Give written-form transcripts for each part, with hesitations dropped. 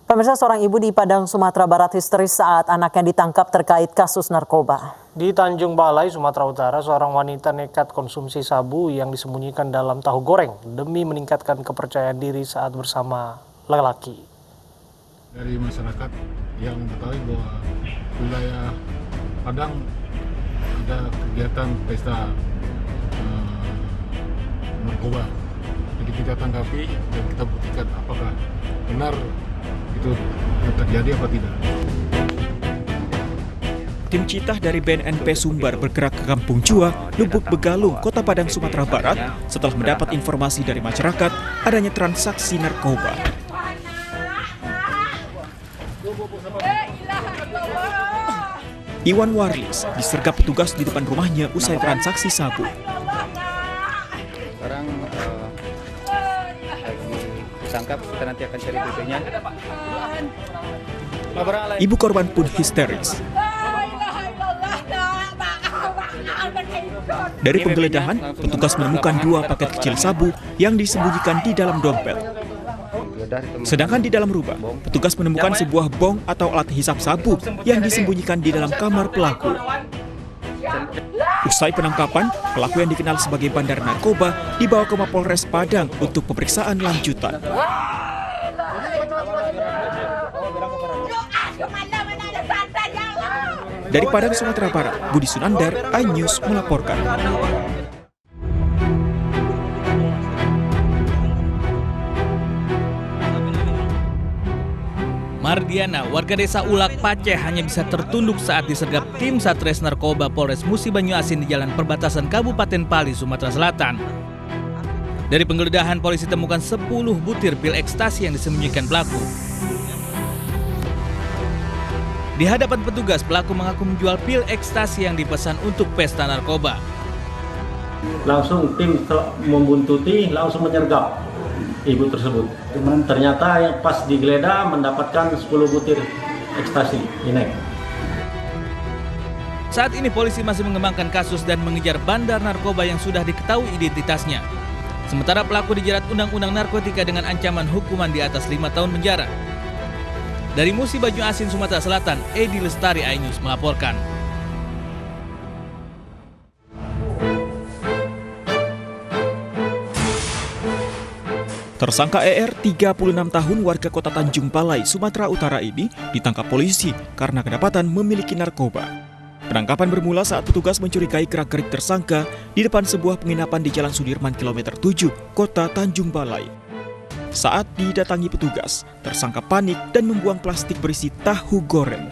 Pemirsa, seorang ibu di Padang, Sumatera Barat histeris saat anaknya ditangkap terkait kasus narkoba. Di Tanjung Balai, Sumatera Utara, seorang wanita nekat konsumsi sabu yang disembunyikan dalam tahu goreng demi meningkatkan kepercayaan diri saat bersama laki-laki. Dari masyarakat yang mengetahui bahwa wilayah Padang ada kegiatan pesta narkoba. Jadi kita tanggapi dan kita buktikan apakah benar itu terjadi apa tidak. Tim Citah dari BNNP Sumbar bergerak ke Kampung Jua, Lubuk Begalung, Kota Padang, Sumatera Barat setelah mendapat informasi dari masyarakat adanya transaksi narkoba. Iwan Warlis disergap petugas di depan rumahnya usai transaksi sabu. Sekarang lagi ditangkap, kita nanti akan cari BP-nya. Ibu korban pun histeris. Dari penggeledahan, petugas menemukan 2 paket kecil sabu yang disembunyikan di dalam dompet. Sedangkan di dalam rumah, petugas menemukan sebuah bong atau alat hisap sabu yang disembunyikan di dalam kamar pelaku. Usai penangkapan, pelaku yang dikenal sebagai bandar narkoba dibawa ke Mapolres Padang untuk pemeriksaan lanjutan. Dari Padang, Sumatera Barat, Budi Sunandar, iNews melaporkan. Mardiana, warga desa Ulak Pace, hanya bisa tertunduk saat disergap tim Satres Narkoba Polres Musi Banyuasin di jalan perbatasan Kabupaten Pali, Sumatera Selatan. Dari penggeledahan, polisi temukan 10 butir pil ekstasi yang disembunyikan pelaku. Di hadapan petugas, pelaku mengaku menjual pil ekstasi yang dipesan untuk pesta narkoba. Langsung tim membuntuti, langsung menyergap ibu tersebut. Ternyata yang pas digeledah mendapatkan 10 butir ekstasi inek. Saat ini polisi masih mengembangkan kasus dan mengejar bandar narkoba yang sudah diketahui identitasnya. Sementara pelaku dijerat Undang-Undang Narkotika dengan ancaman hukuman di atas 5 tahun penjara. Dari Musi Banyuasin, Sumatera Selatan, Edi Lestari, iNews melaporkan. Tersangka ER, 36 tahun, warga Kota Tanjung Balai, Sumatera Utara ini ditangkap polisi karena kedapatan memiliki narkoba. Penangkapan bermula saat petugas mencurigai gerak-gerik tersangka di depan sebuah penginapan di Jalan Sudirman Kilometer 7, Kota Tanjung Balai. Saat didatangi petugas, tersangka panik dan membuang plastik berisi tahu goreng.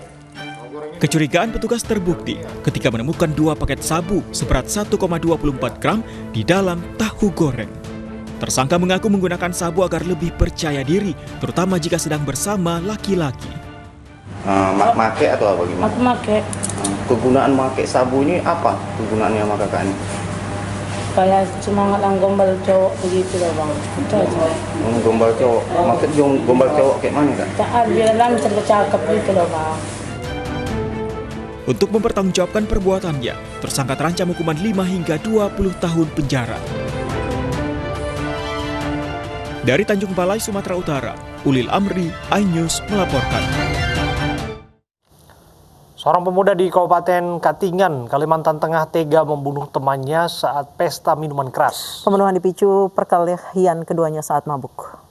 Kecurigaan petugas terbukti ketika menemukan 2 paket sabu seberat 1,24 gram di dalam tahu goreng. Tersangka mengaku menggunakan sabu agar lebih percaya diri, terutama jika sedang bersama laki-laki. Make atau apa gimana? Aku make. Kegunaan make sabu ini apa kegunaannya sama kakak ini? Kayak semangat gombal cowok begitu loh bang. Itu aja. Gombal cowok, maksud gombal cowok kayak mana kan? Biar dalam cakep gitu loh bang. Untuk mempertanggungjawabkan perbuatannya, tersangka terancam hukuman 5 hingga 20 tahun penjara. Dari Tanjung Balai, Sumatera Utara, Ulil Amri, iNews melaporkan. Seorang pemuda di Kabupaten Katingan, Kalimantan Tengah tega membunuh temannya saat pesta minuman keras. Pembunuhan dipicu perkelahian keduanya saat mabuk.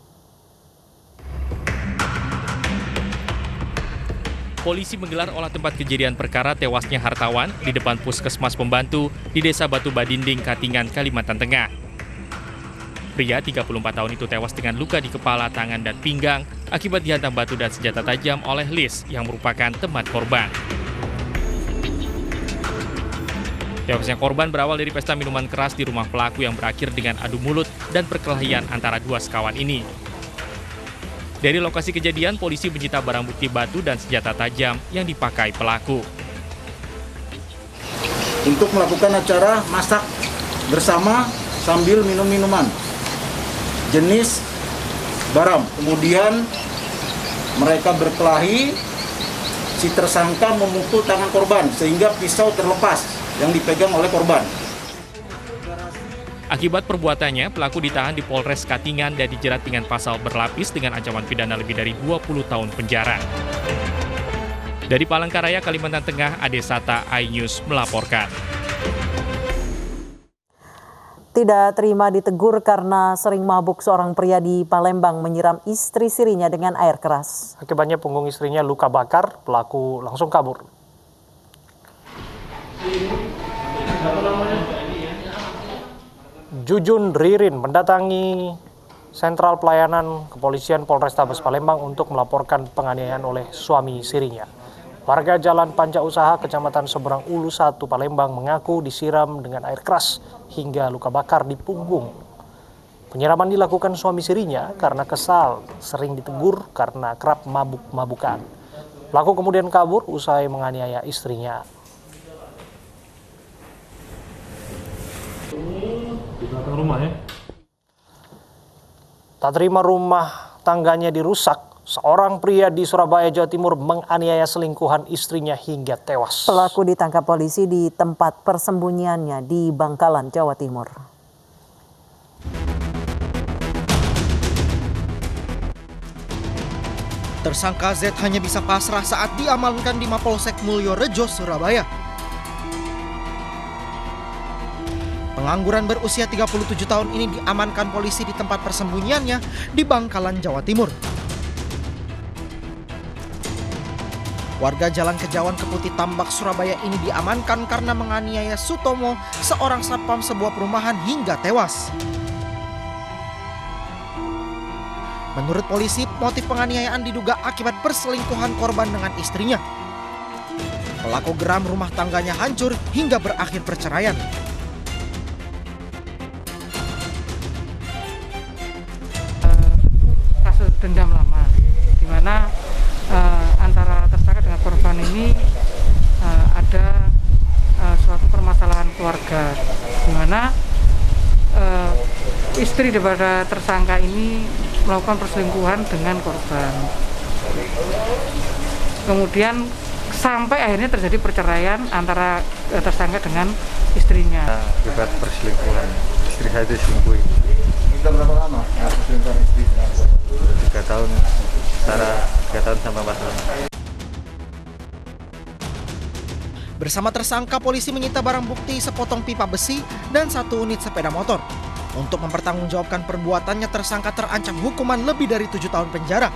Polisi menggelar olah tempat kejadian perkara tewasnya hartawan di depan Puskesmas Pembantu di Desa Batu Badinding, Katingan, Kalimantan Tengah. Pria 34 tahun itu tewas dengan luka di kepala, tangan, dan pinggang akibat dihantam batu dan senjata tajam oleh Lis yang merupakan teman korban. Tewasnya korban berawal dari pesta minuman keras di rumah pelaku yang berakhir dengan adu mulut dan perkelahian antara 2 sekawan ini. Dari lokasi kejadian, polisi menyita barang bukti batu dan senjata tajam yang dipakai pelaku. Untuk melakukan acara masak bersama sambil minum minuman jenis baram. Kemudian mereka berkelahi, si tersangka memukul tangan korban sehingga pisau terlepas yang dipegang oleh korban. Akibat perbuatannya, pelaku ditahan di Polres Katingan dan dijerat dengan pasal berlapis dengan ancaman pidana lebih dari 20 tahun penjara. Dari Palangkaraya, Kalimantan Tengah, Adesata, iNews melaporkan. Tidak terima ditegur karena sering mabuk, seorang pria di Palembang menyiram istri sirinya dengan air keras. Akibatnya punggung istrinya luka bakar, pelaku langsung kabur. Jujun Ririn mendatangi Sentral Pelayanan Kepolisian Polrestabes Palembang untuk melaporkan penganiayaan oleh suami sirinya. Warga Jalan Panca Usaha, Kecamatan Seberang Ulu 1, Palembang mengaku disiram dengan air keras hingga luka bakar di punggung. Penyiraman dilakukan suami sirinya karena kesal, sering ditegur karena kerap mabuk-mabukan. Pelaku kemudian kabur usai menganiaya istrinya. Di belakang rumah ya? Tak terima rumah tangganya dirusak, seorang pria di Surabaya, Jawa Timur menganiaya selingkuhan istrinya hingga tewas. Pelaku ditangkap polisi di tempat persembunyiannya di Bangkalan, Jawa Timur. Tersangka Z hanya bisa pasrah saat diamankan di Mapolsek Mulyorejo, Surabaya. Pengangguran berusia 37 tahun ini diamankan polisi di tempat persembunyiannya di Bangkalan, Jawa Timur. Warga Jalan Kejawan Keputi Tambak, Surabaya ini diamankan karena menganiaya Sutomo, seorang satpam sebuah perumahan, hingga tewas. Menurut polisi, motif penganiayaan diduga akibat perselingkuhan korban dengan istrinya. Pelaku geram rumah tangganya hancur hingga berakhir perceraian. Kasus dendam lama, di mana antara tersangka dengan korban ini ada suatu permasalahan keluarga, di mana istri daripada tersangka ini melakukan perselingkuhan dengan korban. Kemudian sampai akhirnya terjadi perceraian antara tersangka dengan istrinya. Akibat perselingkuhan, istri saya diselingkuhi. Sudah berapa lama perselingkuhan istri? 3 tahun, antara 3 tahun sampai 4 tahun. Bersama tersangka, polisi menyita barang bukti sepotong pipa besi dan 1 unit sepeda motor. Untuk mempertanggungjawabkan perbuatannya, tersangka terancam hukuman lebih dari 7 tahun penjara.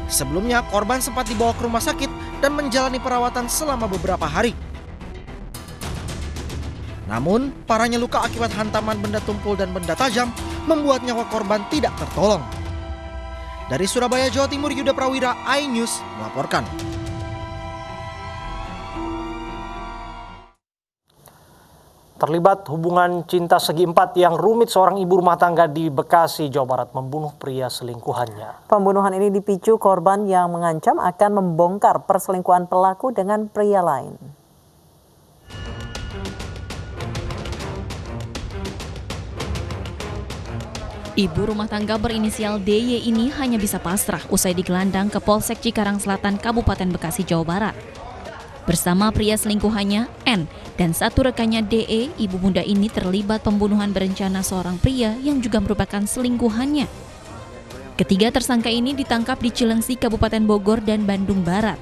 Sebelumnya, korban sempat dibawa ke rumah sakit dan menjalani perawatan selama beberapa hari. Namun, parahnya luka akibat hantaman benda tumpul dan benda tajam membuat nyawa korban tidak tertolong. Dari Surabaya, Jawa Timur, Yuda Prawira, iNews melaporkan. Terlibat hubungan cinta segi empat yang rumit, seorang ibu rumah tangga di Bekasi, Jawa Barat membunuh pria selingkuhannya. Pembunuhan ini dipicu korban yang mengancam akan membongkar perselingkuhan pelaku dengan pria lain. Ibu rumah tangga berinisial DY ini hanya bisa pasrah usai digelandang ke Polsek Cikarang Selatan, Kabupaten Bekasi, Jawa Barat. Bersama pria selingkuhannya, N, dan 1 rekannya DE, ibu muda ini terlibat pembunuhan berencana seorang pria yang juga merupakan selingkuhannya. Ketiga tersangka ini ditangkap di Cilengsi, Kabupaten Bogor, dan Bandung Barat.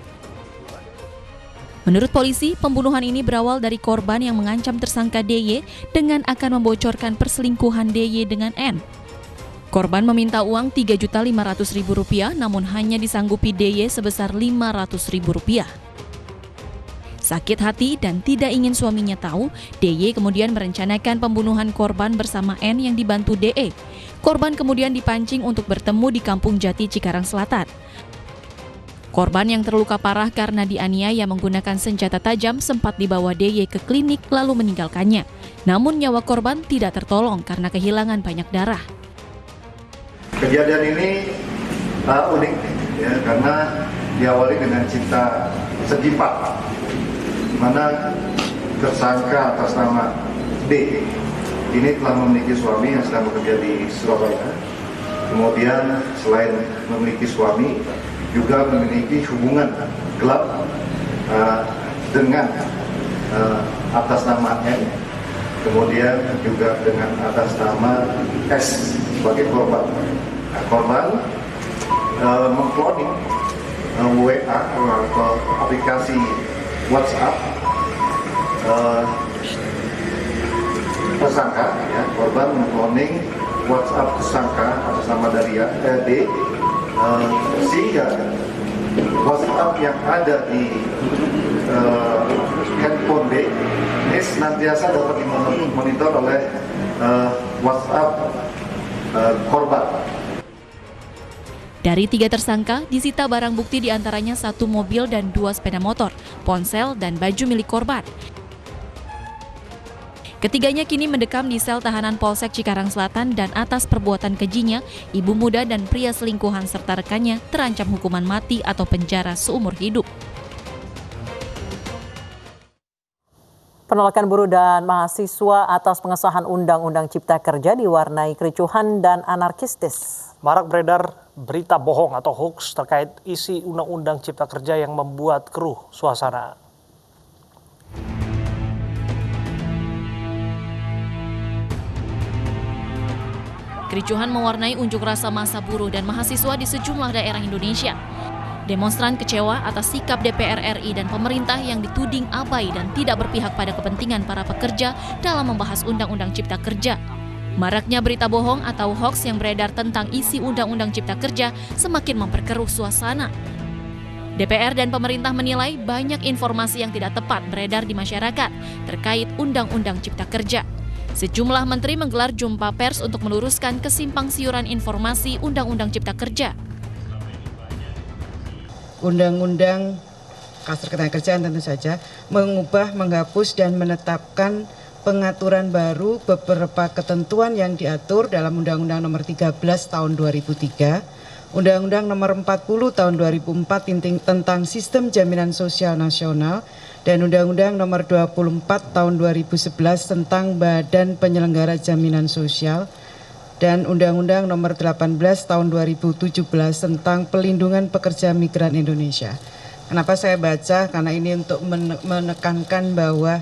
Menurut polisi, pembunuhan ini berawal dari korban yang mengancam tersangka DY dengan akan membocorkan perselingkuhan DY dengan N. Korban meminta uang Rp3.500.000, namun hanya disanggupi DY sebesar Rp500.000. Sakit hati dan tidak ingin suaminya tahu, DY kemudian merencanakan pembunuhan korban bersama N yang dibantu DE. Korban kemudian dipancing untuk bertemu di Kampung Jati, Cikarang Selatan. Korban yang terluka parah karena dianiaya menggunakan senjata tajam sempat dibawa DY ke klinik lalu meninggalkannya. Namun nyawa korban tidak tertolong karena kehilangan banyak darah. Kejadian ini unik ya, karena diawali dengan cinta segi empat, di mana tersangka atas nama D ini telah memiliki suami yang sedang bekerja di Surabaya. Kemudian selain memiliki suami, juga memiliki hubungan gelap dengan atas nama N kemudian juga dengan atas nama S sebagai korban. Nah, korban mengkloning WA atau aplikasi WhatsApp tersangka, ya, korban mengkloning WhatsApp tersangka atas nama Daria D, sehingga WhatsApp yang ada di handphone D ini senantiasa dapat dimonitor oleh WhatsApp korban. Dari 3 tersangka, disita barang bukti diantaranya 1 mobil dan 2 sepeda motor, ponsel, dan baju milik korban. Ketiganya kini mendekam di sel tahanan Polsek Cikarang Selatan dan atas perbuatan kejinya, ibu muda dan pria selingkuhan serta rekannya terancam hukuman mati atau penjara seumur hidup. Penolakan buruh dan mahasiswa atas pengesahan Undang-Undang Cipta Kerja diwarnai kericuhan dan anarkistis. Marak beredar berita bohong atau hoax terkait isi Undang-Undang Cipta Kerja yang membuat keruh suasana. Kericuhan mewarnai unjuk rasa massa buruh dan mahasiswa di sejumlah daerah Indonesia. Demonstran kecewa atas sikap DPR RI dan pemerintah yang dituding abai dan tidak berpihak pada kepentingan para pekerja dalam membahas Undang-Undang Cipta Kerja. Maraknya berita bohong atau hoax yang beredar tentang isi Undang-Undang Cipta Kerja semakin memperkeruh suasana. DPR dan pemerintah menilai banyak informasi yang tidak tepat beredar di masyarakat terkait Undang-Undang Cipta Kerja. Sejumlah menteri menggelar jumpa pers untuk meluruskan kesimpang informasi Undang-Undang Cipta Kerja. Undang-Undang Ketenagakerjaan tentu saja mengubah, menghapus, dan menetapkan pengaturan baru beberapa ketentuan yang diatur dalam Undang-Undang Nomor 13 Tahun 2003, Undang-Undang Nomor 40 Tahun 2004 tentang Sistem Jaminan Sosial Nasional, dan Undang-Undang Nomor 24 Tahun 2011 tentang Badan Penyelenggara Jaminan Sosial, dan Undang-Undang Nomor 18 Tahun 2017 tentang Pelindungan Pekerja Migran Indonesia. Kenapa saya baca? Karena ini untuk menekankan bahwa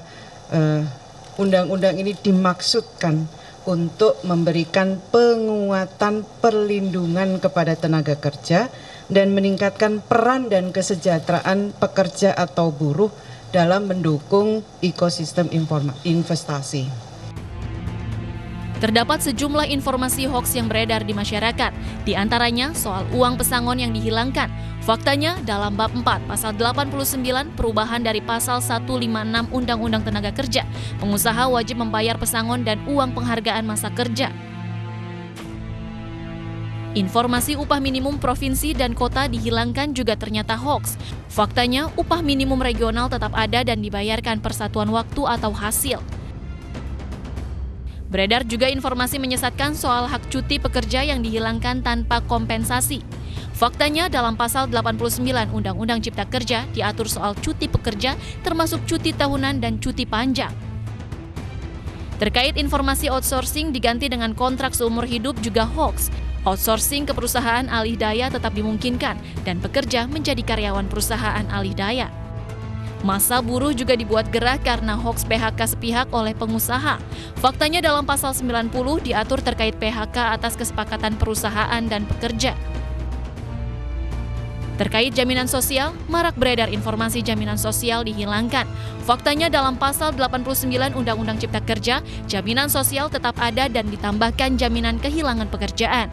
undang-undang ini dimaksudkan untuk memberikan penguatan perlindungan kepada tenaga kerja dan meningkatkan peran dan kesejahteraan pekerja atau buruh dalam mendukung ekosistem investasi. Terdapat sejumlah informasi hoaks yang beredar di masyarakat, di antaranya soal uang pesangon yang dihilangkan. Faktanya, dalam bab 4 pasal 89 perubahan dari pasal 156 Undang-Undang Tenaga Kerja, pengusaha wajib membayar pesangon dan uang penghargaan masa kerja. Informasi upah minimum provinsi dan kota dihilangkan juga ternyata hoaks. Faktanya, upah minimum regional tetap ada dan dibayarkan per satuan waktu atau hasil. Beredar juga informasi menyesatkan soal hak cuti pekerja yang dihilangkan tanpa kompensasi. Faktanya, dalam pasal 89 Undang-Undang Cipta Kerja diatur soal cuti pekerja termasuk cuti tahunan dan cuti panjang. Terkait informasi outsourcing diganti dengan kontrak seumur hidup juga hoaks. Outsourcing ke perusahaan alih daya tetap dimungkinkan dan pekerja menjadi karyawan perusahaan alih daya. Massa buruh juga dibuat gerah karena hoaks PHK sepihak oleh pengusaha. Faktanya dalam pasal 90 diatur terkait PHK atas kesepakatan perusahaan dan pekerja. Terkait jaminan sosial, marak beredar informasi jaminan sosial dihilangkan. Faktanya dalam pasal 89 Undang-Undang Cipta Kerja, jaminan sosial tetap ada dan ditambahkan jaminan kehilangan pekerjaan.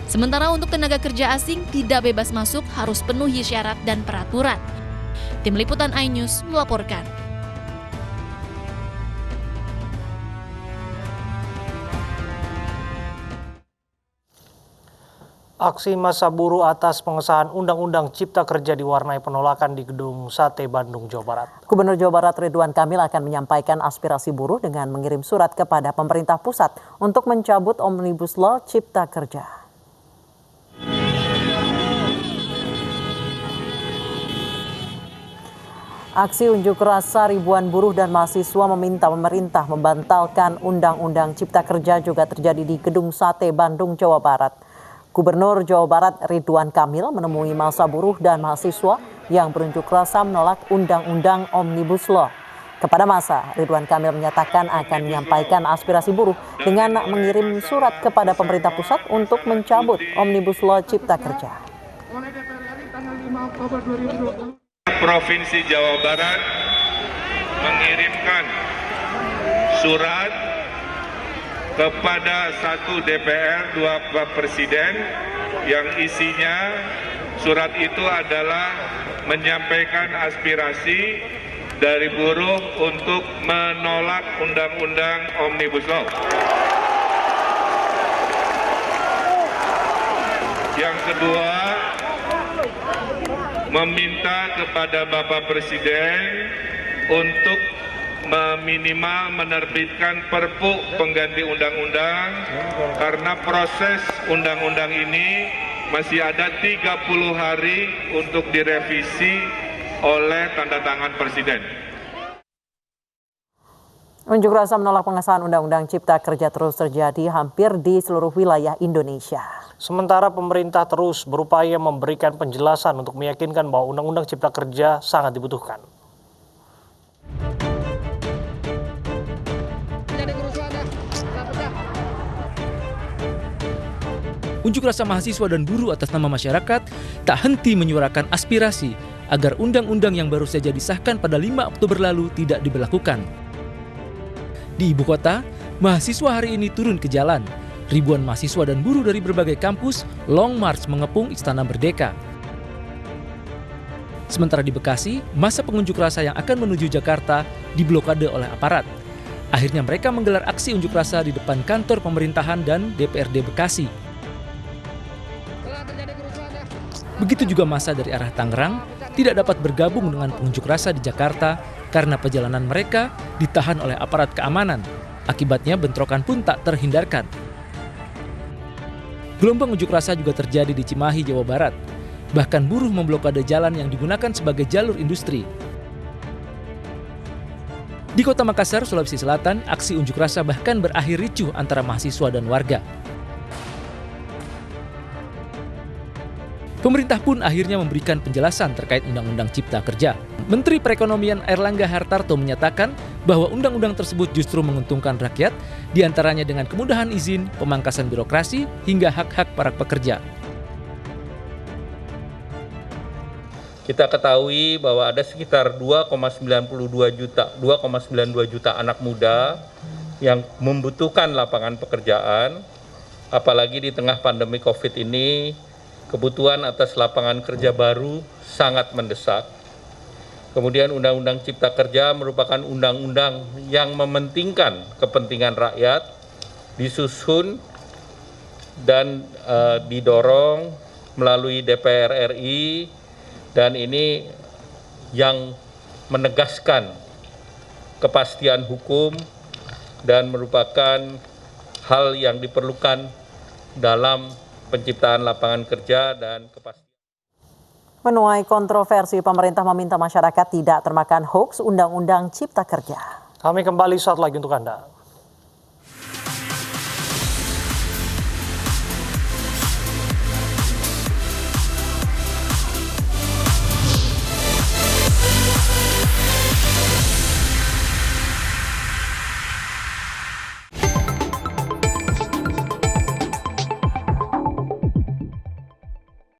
Sementara untuk tenaga kerja asing tidak bebas masuk, harus penuhi syarat dan peraturan. Tim Liputan iNews melaporkan. Aksi massa buruh atas pengesahan Undang-Undang Cipta Kerja diwarnai penolakan di Gedung Sate Bandung, Jawa Barat. Gubernur Jawa Barat Ridwan Kamil akan menyampaikan aspirasi buruh dengan mengirim surat kepada pemerintah pusat untuk mencabut Omnibus Law Cipta Kerja. Aksi unjuk rasa ribuan buruh dan mahasiswa meminta pemerintah membatalkan Undang-Undang Cipta Kerja juga terjadi di Gedung Sate Bandung, Jawa Barat. Gubernur Jawa Barat Ridwan Kamil menemui massa buruh dan mahasiswa yang berunjuk rasa menolak Undang-Undang Omnibus Law. Kepada massa, Ridwan Kamil menyatakan akan menyampaikan aspirasi buruh dengan mengirim surat kepada pemerintah pusat untuk mencabut Omnibus Law Cipta Kerja. Provinsi Jawa Barat mengirimkan surat kepada 1 DPR, 2 Pak Presiden, yang isinya surat itu adalah menyampaikan aspirasi dari buruh untuk menolak Undang-Undang Omnibus Law. Yang kedua, meminta kepada Bapak Presiden untuk minimal menerbitkan Perpu pengganti undang-undang, karena proses undang-undang ini masih ada 30 hari untuk direvisi oleh tanda tangan Presiden. Unjuk rasa menolak pengesahan Undang-Undang Cipta Kerja terus terjadi hampir di seluruh wilayah Indonesia. Sementara pemerintah terus berupaya memberikan penjelasan untuk meyakinkan bahwa Undang-Undang Cipta Kerja sangat dibutuhkan. Unjuk rasa mahasiswa dan buruh atas nama masyarakat tak henti menyuarakan aspirasi agar undang-undang yang baru saja disahkan pada 5 Oktober lalu tidak diberlakukan. Di ibu kota, mahasiswa hari ini turun ke jalan. Ribuan mahasiswa dan buruh dari berbagai kampus long march mengepung Istana Merdeka. Sementara di Bekasi, masa pengunjuk rasa yang akan menuju Jakarta diblokade oleh aparat. Akhirnya mereka menggelar aksi unjuk rasa di depan kantor pemerintahan dan DPRD Bekasi. Begitu juga massa dari arah Tangerang tidak dapat bergabung dengan pengunjuk rasa di Jakarta karena perjalanan mereka ditahan oleh aparat keamanan. Akibatnya bentrokan pun tak terhindarkan. Gelombang unjuk rasa juga terjadi di Cimahi, Jawa Barat. Bahkan buruh memblokade jalan yang digunakan sebagai jalur industri. Di Kota Makassar, Sulawesi Selatan, aksi unjuk rasa bahkan berakhir ricuh antara mahasiswa dan warga. Pemerintah pun akhirnya memberikan penjelasan terkait Undang-Undang Cipta Kerja. Menteri Perekonomian Airlangga Hartarto menyatakan bahwa undang-undang tersebut justru menguntungkan rakyat, diantaranya dengan kemudahan izin, pemangkasan birokrasi, hingga hak-hak para pekerja. Kita ketahui bahwa ada sekitar 2,92 juta anak muda yang membutuhkan lapangan pekerjaan, apalagi di tengah pandemi COVID ini. Kebutuhan atas lapangan kerja baru sangat mendesak. Kemudian Undang-Undang Cipta Kerja merupakan undang-undang yang mementingkan kepentingan rakyat, disusun dan didorong melalui DPR RI, dan ini yang menegaskan kepastian hukum dan merupakan hal yang diperlukan dalam penciptaan lapangan kerja dan kepastian. Menuai kontroversi, pemerintah meminta masyarakat tidak termakan hoax Undang-Undang Cipta Kerja. Kami kembali saat lagi untuk Anda.